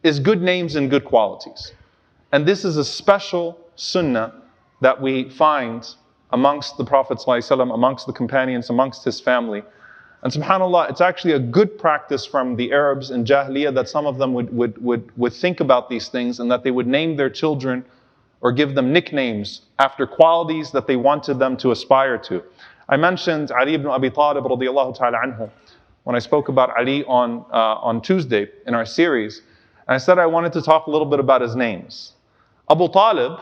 is good names and good qualities. And this is a special sunnah that we find amongst the Prophet ﷺ, amongst the companions, amongst his family. And subhanAllah, it's actually a good practice from the Arabs in Jahiliyyah that some of them would think about these things, and that they would name their children or give them nicknames after qualities that they wanted them to aspire to. I mentioned Ali ibn Abi Talib radiyallahu ta'ala anhu when I spoke about Ali on Tuesday in our series. And I said I wanted to talk a little bit about his names. Abu Talib,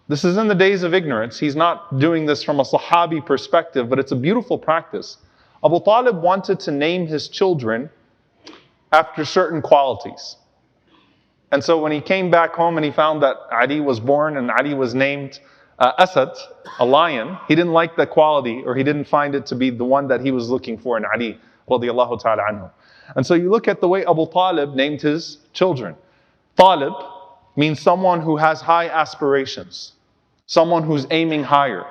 this is in the days of ignorance. He's not doing this from a Sahabi perspective, but it's a beautiful practice. Abu Talib wanted to name his children after certain qualities. And so when he came back home and he found that Ali was born and Ali was named Asad, a lion, he didn't like that quality, or he didn't find it to be the one that he was looking for in Ali radiyallahu ta'ala anhu. And so you look at the way Abu Talib named his children. Talib means someone who has high aspirations, someone who's aiming higher.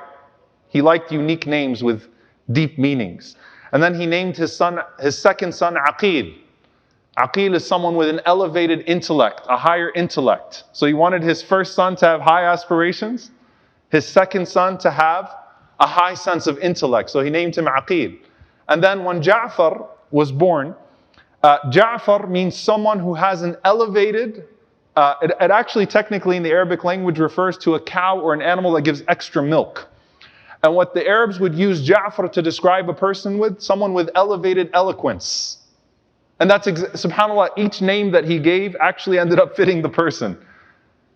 He liked unique names with deep meanings. And then he named his second son Aqil. Aqil is someone with an elevated intellect, a higher intellect. So he wanted his first son to have high aspirations, his second son to have a high sense of intellect. So he named him Aqil. And then when Ja'far was born, Ja'far means someone who has an elevated, it actually technically in the Arabic language refers to a cow or an animal that gives extra milk. And what the Arabs would use Ja'far to describe a person with, someone with elevated eloquence. And that's, subhanAllah, each name that he gave actually ended up fitting the person.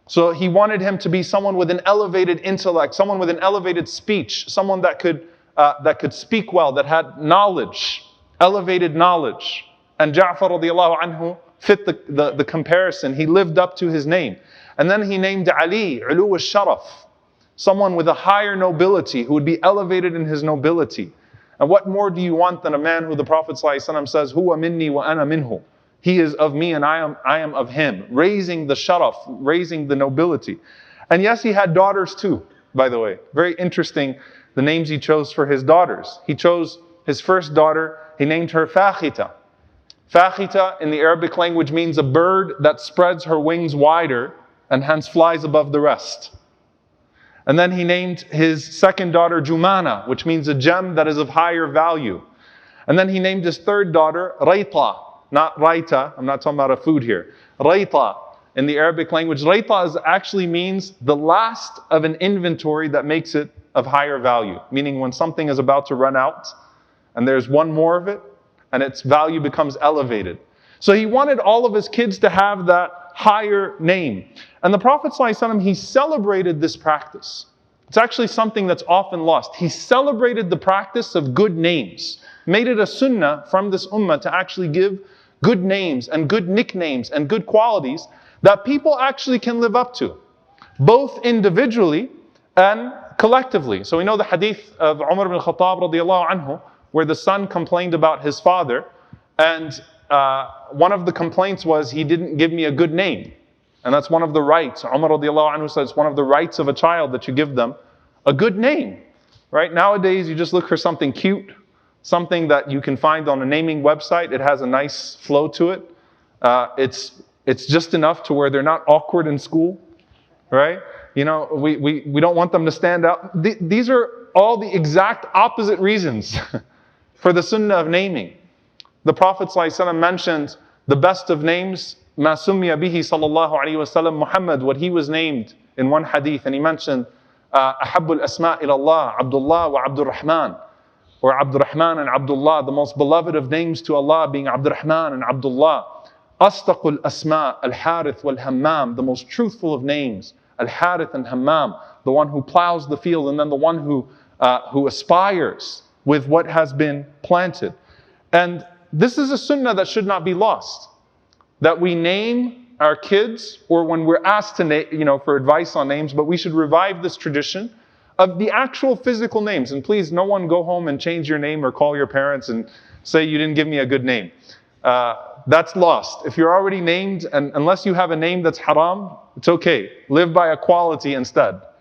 So he wanted him to be someone with an elevated intellect, someone with an elevated speech, someone that could speak well, that had knowledge, elevated knowledge. And Ja'far radiallahu anhu fit the comparison. He lived up to his name. And then he named Ali, Ulu al-Sharaf, someone with a higher nobility, who would be elevated in his nobility. And what more do you want than a man who the Prophet ﷺ says, Huwa minni wa ana minhu. He is of me and I am of him. Raising the sharaf, raising the nobility. And yes, he had daughters too, by the way. Very interesting, the names he chose for his daughters. He chose his first daughter, he named her Fakhita. Fakhita in the Arabic language means a bird that spreads her wings wider and hence flies above the rest. And then he named his second daughter Jumana, which means a gem that is of higher value. And then he named his third daughter Raita, not Raita, I'm not talking about a food here. Raita in the Arabic language. Raita actually means the last of an inventory that makes it of higher value. Meaning when something is about to run out and there's one more of it and its value becomes elevated. So he wanted all of his kids to have that higher name. And the Prophet ﷺ, he celebrated this practice. It's actually something that's often lost. He celebrated the practice of good names, made it a sunnah from this ummah to actually give good names and good nicknames and good qualities that people actually can live up to, both individually and collectively. So we know the hadith of Umar ibn Khattab radiyallahu anhu, where the son complained about his father, and one of the complaints was, he didn't give me a good name. And that's one of the rights. Umar radiallahu anhu says, it's one of the rights of a child that you give them a good name. Right? Nowadays, you just look for something cute, something that you can find on a naming website. It has a nice flow to it. It's just enough to where they're not awkward in school. Right? You know, we don't want them to stand out. These are all the exact opposite reasons for the sunnah of naming. The Prophet ﷺ mentioned the best of names, ما سمي به صلى الله عليه وسلم Muhammad, what he was named in one hadith, and he mentioned أحب الأسماء إلى الله عبد الله وعبد الرحمن, or Abdurrahman and Abdullah, the most beloved of names to Allah being Abdurrahman and Abdullah. أصدق الأسماء الحارث والهمام, the most truthful of names, Al-Harith and Hammam, the one who plows the field, and then the one who aspires with what has been planted. And this is a sunnah that should not be lost. That we name our kids, or when we're asked to name, for advice on names, but we should revive this tradition of the actual physical names. And please, no one go home and change your name or call your parents and say you didn't give me a good name. That's lost. If you're already named, and unless you have a name that's haram, it's okay. Live by a quality instead.